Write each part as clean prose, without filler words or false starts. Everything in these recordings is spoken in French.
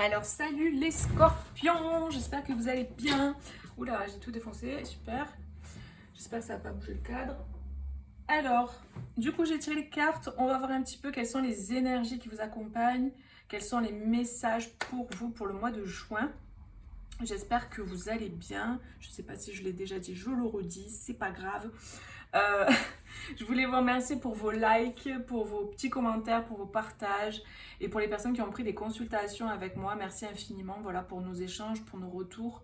Alors salut les scorpions, j'espère que vous allez bien. Oula, j'ai tout défoncé, super. J'espère que ça va pas bouger le cadre. Alors, du coup j'ai tiré les cartes, on va voir un petit peu quelles sont les énergies qui vous accompagnent, quels sont les messages pour vous pour le mois de juin. J'espère que vous allez bien. Je ne sais pas si je l'ai déjà dit, je le redis, c'est pas grave. Euh, je voulais vous remercier pour vos likes, pour vos petits commentaires, pour vos partages et pour les personnes qui ont pris des consultations avec moi. Merci infiniment, voilà, pour nos échanges, pour nos retours,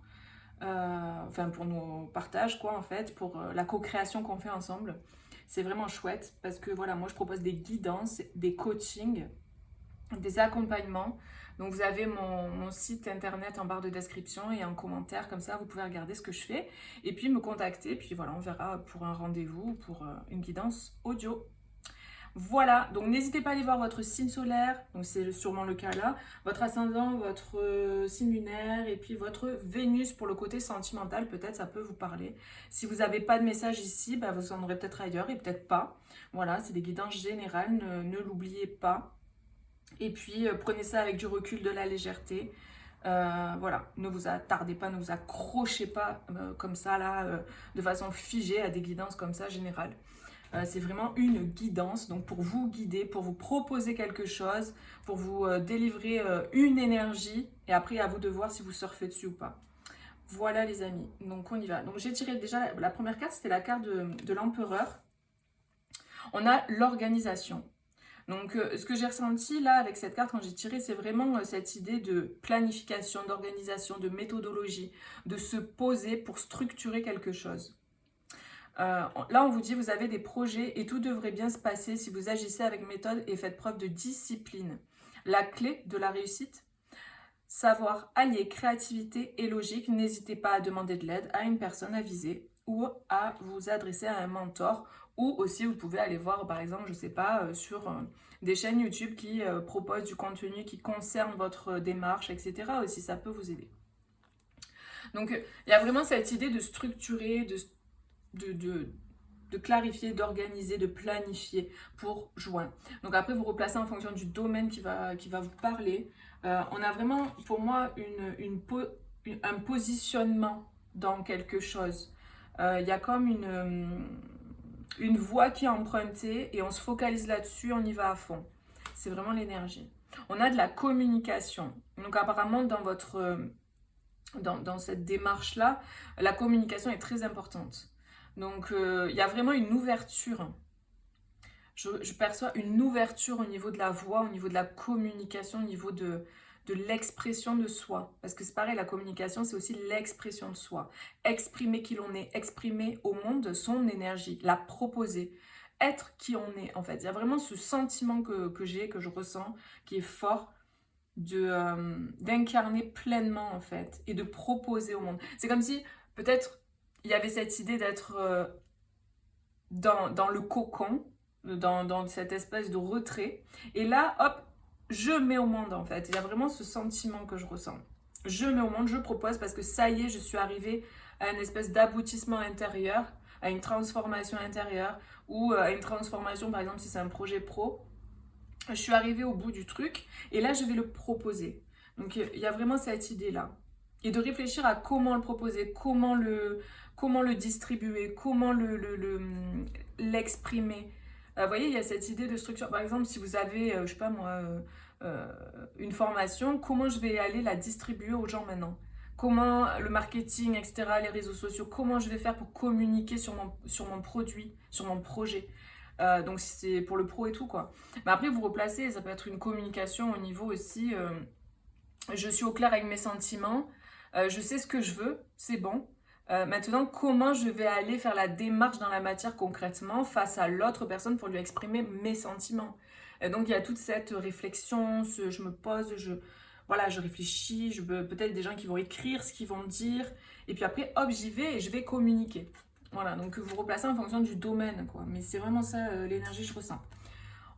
enfin pour nos partages quoi en fait, pour la co-création qu'on fait ensemble. C'est vraiment chouette parce que voilà, moi je propose des guidances, des coachings, des accompagnements. Donc vous avez mon site internet en barre de description et en commentaire, comme ça vous pouvez regarder ce que je fais et puis me contacter, puis voilà, on verra pour un rendez-vous ou pour une guidance audio. Voilà, donc n'hésitez pas à aller voir votre signe solaire, donc c'est sûrement le cas là, votre ascendant, votre signe lunaire et puis votre Vénus pour le côté sentimental, peut-être ça peut vous parler. Si vous n'avez pas de message ici, bah, vous en aurez peut-être ailleurs et peut-être pas. Voilà, c'est des guidances générales, ne l'oubliez pas. Et puis prenez ça avec du recul, de la légèreté. Voilà, ne vous attardez pas, ne vous accrochez pas comme ça là, de façon figée à des guidances comme ça générales. C'est vraiment une guidance, donc pour vous guider, pour vous proposer quelque chose, pour vous délivrer une énergie, et après à vous de voir si vous surfez dessus ou pas. Voilà les amis, donc on y va. Donc j'ai tiré déjà la première carte, c'était la carte de l'empereur. On a l'organisation. Donc ce que j'ai ressenti là avec cette carte quand j'ai tiré, c'est vraiment cette idée de planification, d'organisation, de méthodologie, de se poser pour structurer quelque chose. Là, on vous dit, vous avez des projets et tout devrait bien se passer si vous agissez avec méthode et faites preuve de discipline. La clé de la réussite, savoir allier créativité et logique. N'hésitez pas à demander de l'aide à une personne avisée ou à vous adresser à un mentor. Ou aussi, vous pouvez aller voir, par exemple, je ne sais pas, sur des chaînes YouTube qui proposent du contenu qui concerne votre démarche, etc. Aussi, ça peut vous aider. Donc, il y a vraiment cette idée de structurer, de clarifier, d'organiser, de planifier pour juin. Donc après, vous replacez en fonction du domaine qui va vous parler. On a vraiment, pour moi, un positionnement dans quelque chose. Il y a comme une voie qui est empruntée et on se focalise là-dessus, on y va à fond. C'est vraiment l'énergie. On a de la communication. Donc apparemment, dans cette démarche-là, la communication est très importante. Donc, il y a vraiment une ouverture. Je perçois une ouverture au niveau de la voix, au niveau de la communication, au niveau de l'expression de soi. Parce que c'est pareil, la communication, c'est aussi l'expression de soi. Exprimer qui l'on est, exprimer au monde son énergie, la proposer. Être qui on est, en fait. Il y a vraiment ce sentiment que j'ai, que je ressens, qui est fort, d'incarner pleinement, en fait, et de proposer au monde. C'est comme si, peut-être, il y avait cette idée d'être dans le cocon, dans cette espèce de retrait. Et là, hop, je mets au monde en fait. Il y a vraiment ce sentiment que je ressens. Je mets au monde, je propose parce que ça y est, je suis arrivée à une espèce d'aboutissement intérieur, à une transformation intérieure ou à une transformation, par exemple, si c'est un projet pro. Je suis arrivée au bout du truc et là, je vais le proposer. Donc, il y a vraiment cette idée-là. Et de réfléchir à comment le proposer, comment le distribuer, comment l'exprimer. Vous voyez, il y a cette idée de structure. Par exemple, si vous avez, je sais pas moi, une formation, comment je vais aller la distribuer aux gens maintenant? Comment le marketing, etc., les réseaux sociaux, comment je vais faire pour communiquer sur mon produit, sur mon projet? Donc c'est pour le pro et tout quoi. Mais après vous replacez, ça peut être une communication au niveau aussi, je suis au clair avec mes sentiments, je sais ce que je veux, c'est bon. Maintenant, comment je vais aller faire la démarche dans la matière concrètement face à l'autre personne pour lui exprimer mes sentiments. Donc il y a toute cette réflexion, je me pose, voilà, je réfléchis, peut-être des gens qui vont écrire ce qu'ils vont dire, et puis après hop j'y vais et je vais communiquer. Voilà, donc vous replacez en fonction du domaine, quoi. Mais c'est vraiment ça l'énergie que je ressens.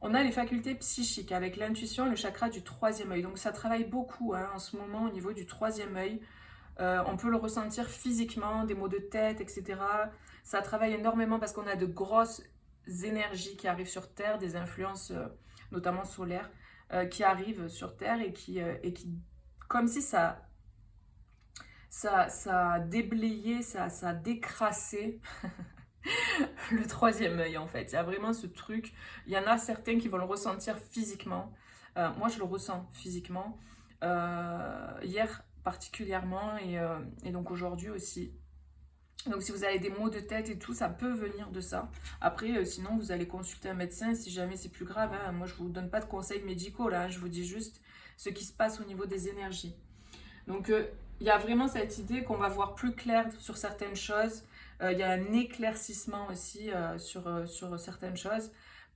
On a les facultés psychiques avec l'intuition et le chakra du troisième œil. Donc ça travaille beaucoup hein, en ce moment au niveau du troisième œil. On peut le ressentir physiquement, des maux de tête, etc. Ça travaille énormément parce qu'on a de grosses énergies qui arrivent sur Terre, des influences notamment solaires, qui arrivent sur Terre et qui comme si ça a déblayé, ça a décrassé le troisième œil en fait. Il y a vraiment ce truc, il y en a certains qui vont le ressentir physiquement. Moi je le ressens physiquement. Hier particulièrement et donc aujourd'hui aussi. Donc si vous avez des maux de tête et tout, ça peut venir de ça. Après, sinon vous allez consulter un médecin si jamais c'est plus grave. Hein. Moi je vous donne pas de conseils médicaux là, hein. Je vous dis juste ce qui se passe au niveau des énergies. Donc il y a vraiment cette idée qu'on va voir plus clair sur certaines choses. Il y a un éclaircissement aussi sur certaines choses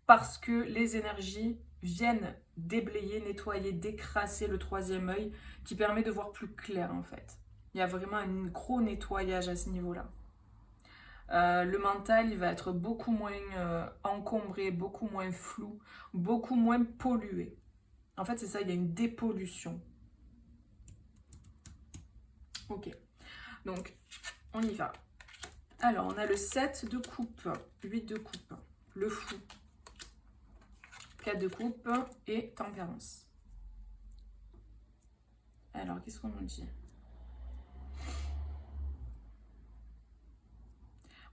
parce que les énergies viennent déblayer, nettoyer, décrasser le troisième œil qui permet de voir plus clair en fait. Il y a vraiment un gros nettoyage à ce niveau-là. Le mental, il va être beaucoup moins encombré, beaucoup moins flou, beaucoup moins pollué. En fait, c'est ça, il y a une dépollution. Ok, donc on y va. Alors, on a le 7 de coupe, 8 de coupe, le fou, 4 de coupe et tempérance. Alors, qu'est-ce qu'on nous dit?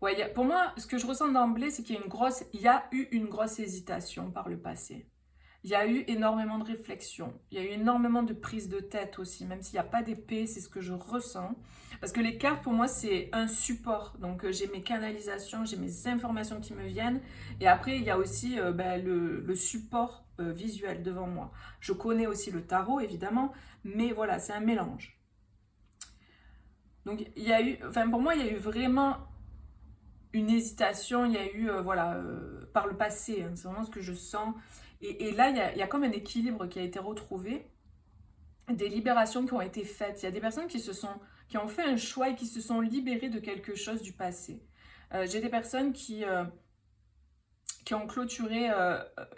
Ouais, pour moi, ce que je ressens d'emblée, c'est qu'il y a eu une grosse hésitation par le passé. Il y a eu énormément de réflexion. Il y a eu énormément de prise de tête aussi, même s'il n'y a pas d'épée, c'est ce que je ressens. Parce que les cartes, pour moi, c'est un support. Donc, j'ai mes canalisations, j'ai mes informations qui me viennent. Et après, il y a aussi le support visuel devant moi. Je connais aussi le tarot, évidemment, mais voilà, c'est un mélange. Donc, pour moi, il y a eu vraiment une hésitation, il y a eu, par le passé, hein, c'est vraiment ce que je sens. Et là, il y a comme un équilibre qui a été retrouvé, des libérations qui ont été faites. Il y a des personnes qui ont fait un choix et qui se sont libérées de quelque chose du passé. J'ai des personnes qui ont clôturé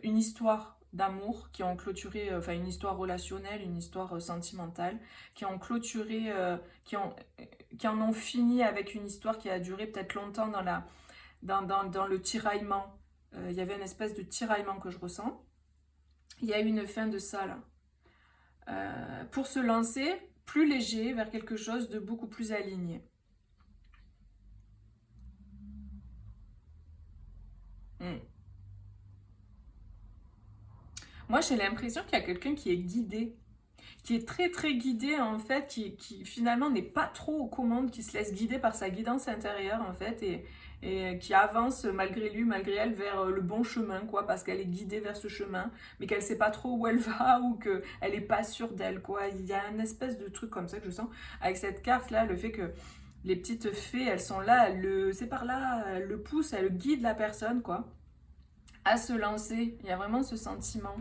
une histoire d'amour, qui ont clôturé une histoire relationnelle, une histoire sentimentale, qui ont clôturé, qui en ont fini avec une histoire qui a duré peut-être longtemps dans le tiraillement. Il y avait une espèce de tiraillement que je ressens. Il y a eu une fin de ça là. Pour se lancer plus léger vers quelque chose de beaucoup plus aligné. Moi, j'ai l'impression qu'il y a quelqu'un qui est guidé, qui est très très guidé en fait, qui finalement n'est pas trop aux commandes, qui se laisse guider par sa guidance intérieure en fait, et qui avance malgré lui, malgré elle, vers le bon chemin, quoi, parce qu'elle est guidée vers ce chemin, mais qu'elle sait pas trop où elle va ou qu'elle est pas sûre d'elle, quoi. Il y a une espèce de truc comme ça que je sens avec cette carte-là, le fait que les petites fées, elles sont là, c'est par là, elles le poussent, elles guident la personne, quoi, à se lancer. Il y a vraiment ce sentiment.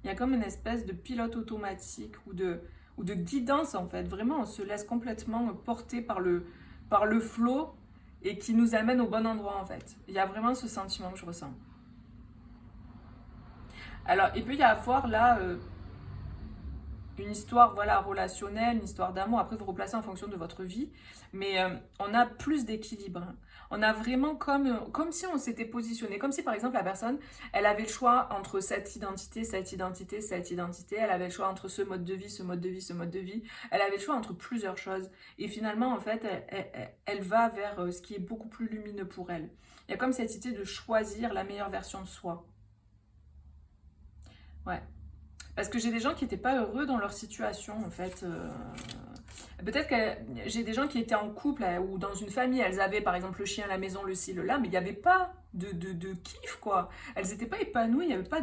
Il y a comme une espèce de pilote automatique ou de guidance en fait. Vraiment, on se laisse complètement porter par le flot et qui nous amène au bon endroit en fait. Il y a vraiment ce sentiment que je ressens. Alors, il peut y avoir là une histoire relationnelle, une histoire d'amour. Après, vous replacez en fonction de votre vie. Mais on a plus d'équilibre. On a vraiment comme si on s'était positionné. Comme si, par exemple, la personne, elle avait le choix entre cette identité, cette identité, cette identité. Elle avait le choix entre ce mode de vie, ce mode de vie, ce mode de vie. Elle avait le choix entre plusieurs choses. Et finalement, en fait, elle va vers ce qui est beaucoup plus lumineux pour elle. Il y a comme cette idée de choisir la meilleure version de soi. Ouais. Parce que j'ai des gens qui n'étaient pas heureux dans leur situation, en fait. Peut-être que j'ai des gens qui étaient en couple ou dans une famille, elles avaient par exemple le chien, la maison, le ci, le là, mais il n'y avait pas de kiff, quoi. Elles n'étaient pas épanouies, il n'y avait pas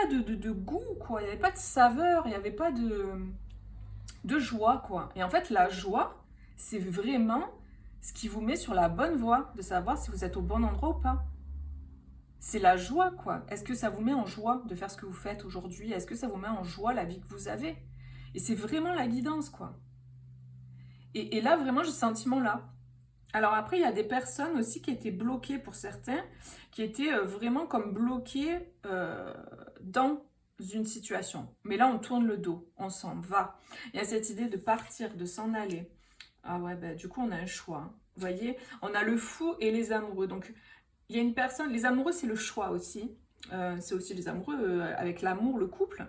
de goût, quoi. Il n'y avait pas de saveur, il n'y avait pas de joie, quoi. Et en fait, la joie, c'est vraiment ce qui vous met sur la bonne voie, de savoir si vous êtes au bon endroit ou pas. C'est la joie, quoi. Est-ce que ça vous met en joie de faire ce que vous faites aujourd'hui? Est-ce que ça vous met en joie la vie que vous avez? Et c'est vraiment la guidance, quoi. Et là, vraiment, j'ai ce sentiment-là. Alors après, il y a des personnes aussi qui étaient bloquées pour certains, qui étaient vraiment comme bloquées dans une situation. Mais là, on tourne le dos, on s'en va. Il y a cette idée de partir, de s'en aller. Ah ouais, bah, du coup, on a un choix. Hein. Vous voyez, on a le fou et les amoureux. Donc, il y a une personne, les amoureux, c'est le choix aussi. C'est aussi les amoureux avec l'amour, le couple.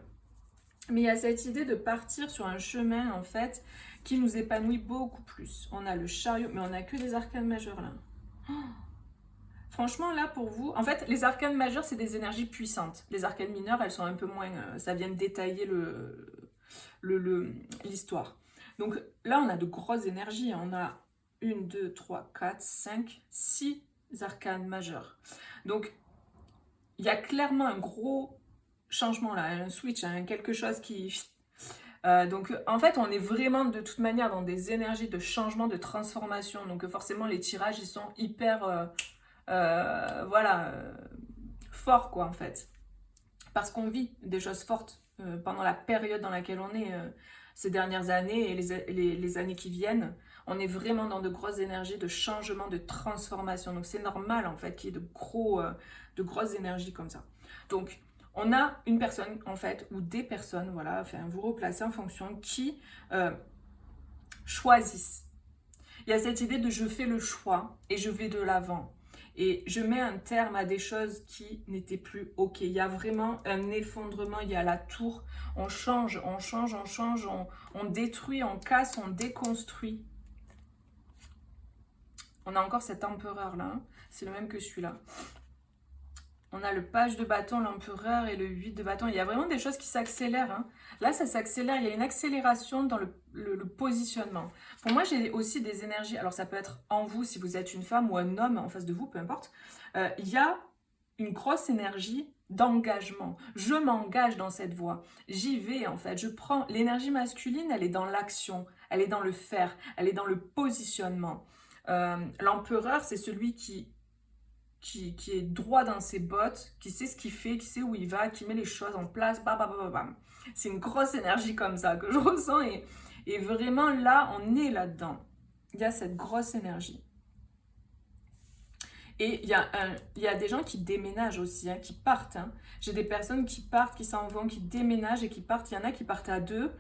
Mais il y a cette idée de partir sur un chemin, en fait, qui nous épanouit beaucoup plus. On a le chariot, mais on n'a que des arcanes majeures, là. Oh, franchement, là, pour vous... En fait, les arcanes majeures, c'est des énergies puissantes. Les arcanes mineures, elles sont un peu moins... ça vient de détailler l'histoire. Donc là, on a de grosses énergies. On a 1, 2, 3, 4, 5, 6 arcanes majeures. Donc, il y a clairement un gros changement là, un switch, hein, quelque chose qui... donc en fait, on est vraiment de toute manière dans des énergies de changement, de transformation. Donc forcément, les tirages, ils sont hyper... voilà, forts quoi en fait. Parce qu'on vit des choses fortes pendant la période dans laquelle on est ces dernières années et les années qui viennent. On est vraiment dans de grosses énergies de changement, de transformation. Donc c'est normal en fait qu'il y ait de grosses énergies comme ça. Donc on a une personne en fait, ou des personnes, voilà, enfin, vous replacez en fonction, qui choisissent. Il y a cette idée de je fais le choix et je vais de l'avant. Et je mets un terme à des choses qui n'étaient plus OK. Il y a vraiment un effondrement, il y a la tour. On change, on change, on change, on détruit, on casse, on déconstruit. On a encore cet empereur là, hein. C'est le même que celui-là. On a le page de bâton, l'empereur et le 8 de bâton. Il y a vraiment des choses qui s'accélèrent. Hein. Là, ça s'accélère. Il y a une accélération dans le positionnement. Pour moi, j'ai aussi des énergies. Alors, ça peut être en vous, si vous êtes une femme ou un homme en face de vous, peu importe. Il y a une grosse énergie d'engagement. Je m'engage dans cette voie. J'y vais, en fait. Je prends... L'énergie masculine, elle est dans l'action. Elle est dans le faire. Elle est dans le positionnement. L'empereur, c'est celui qui est droit dans ses bottes, qui sait ce qu'il fait, qui sait où il va, qui met les choses en place, bam, bam, bam, bam. C'est une grosse énergie comme ça que je ressens et vraiment là, on est là-dedans. Il y a cette grosse énergie. Et il y a des gens qui déménagent aussi, hein, qui partent. Hein. J'ai des personnes qui partent, qui s'en vont, qui déménagent et qui partent. Il y en a qui partent à deux.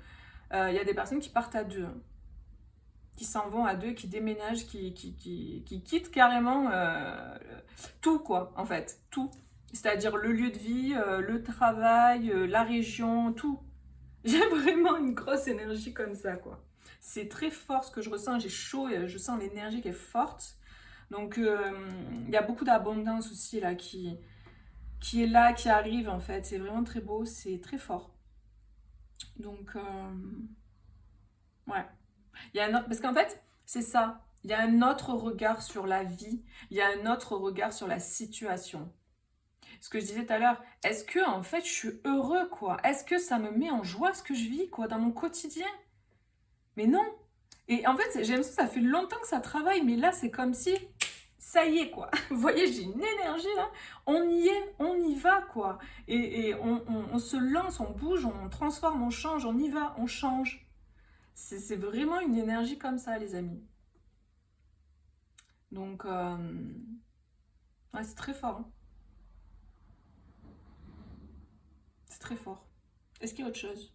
Il y a des personnes qui partent à deux. Hein. Qui s'en vont à deux, qui déménagent, qui quittent carrément tout, quoi, en fait, tout. C'est-à-dire le lieu de vie, le travail, la région, tout. J'ai vraiment une grosse énergie comme ça, quoi. C'est très fort ce que je ressens, j'ai chaud, et je sens l'énergie qui est forte. Donc, il y a beaucoup d'abondance aussi, là, qui est là, qui arrive, en fait. C'est vraiment très beau, c'est très fort. Donc, ouais. Il y a un autre... Parce qu'en fait, c'est ça. Il y a un autre regard sur la vie. Il y a un autre regard sur la situation. Ce que je disais tout à l'heure, est-ce que en fait je suis heureux quoi? Est-ce que ça me met en joie ce que je vis quoi dans mon quotidien? Mais non. Et en fait, j'ai l'impression que ça fait longtemps que ça travaille, mais là c'est comme si ça y est quoi. Vous voyez, j'ai une énergie là. On y est, on y va quoi. Et on se lance, on bouge, on transforme, on change, on y va, on change. C'est vraiment une énergie comme ça, les amis. Donc, ouais, c'est très fort. Hein. C'est très fort. Est-ce qu'il y a autre chose?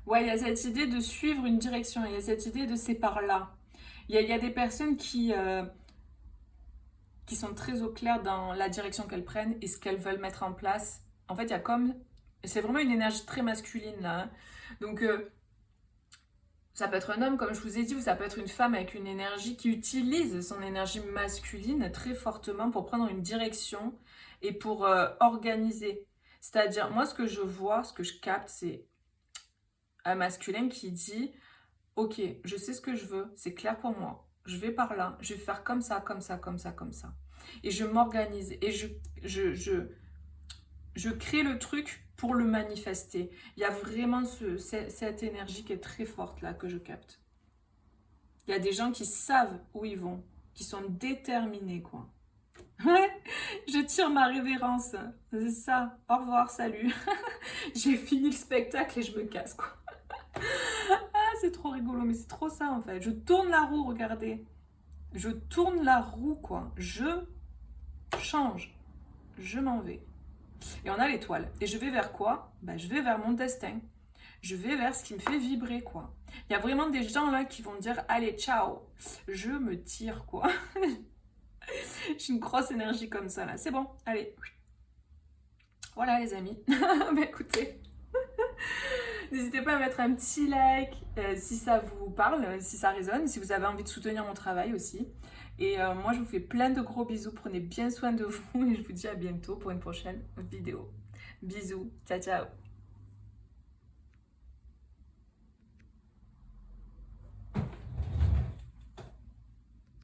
Ouais, il y a cette idée de suivre une direction. Il y a cette idée de c'est par là. Il y a des personnes qui sont très au clair dans la direction qu'elles prennent et ce qu'elles veulent mettre en place. En fait, il y a comme... C'est vraiment une énergie très masculine, là. Hein. Donc, ça peut être un homme, comme je vous ai dit, ou ça peut être une femme avec une énergie qui utilise son énergie masculine très fortement pour prendre une direction et pour organiser. C'est-à-dire, moi, ce que je vois, ce que je capte, c'est un masculin qui dit « Ok, je sais ce que je veux, c'est clair pour moi. Je vais par là, je vais faire comme ça, comme ça, comme ça, comme ça. » Et je m'organise et je crée le truc pour le manifester. Il y a vraiment cette énergie qui est très forte là que je capte. Il y a des gens qui savent où ils vont, qui sont déterminés quoi. Ouais, je tire ma révérence. C'est ça. Au revoir, salut. J'ai fini le spectacle et je me casse quoi. Ah, c'est trop rigolo, mais c'est trop ça en fait. Je tourne la roue, regardez. Je tourne la roue quoi. Je change. Je m'en vais. Et on a l'étoile. Et je vais vers quoi? Bah, je vais vers mon destin. Je vais vers ce qui me fait vibrer, quoi. Il y a vraiment des gens là qui vont dire allez, ciao, je me tire, quoi. J'ai une grosse énergie comme ça, là. C'est bon, allez. Voilà les amis, bah écoutez, n'hésitez pas à mettre un petit like si ça vous parle, si ça résonne, si vous avez envie de soutenir mon travail aussi. Et moi je vous fais plein de gros bisous, prenez bien soin de vous et je vous dis à bientôt pour une prochaine vidéo. Bisous, ciao ciao.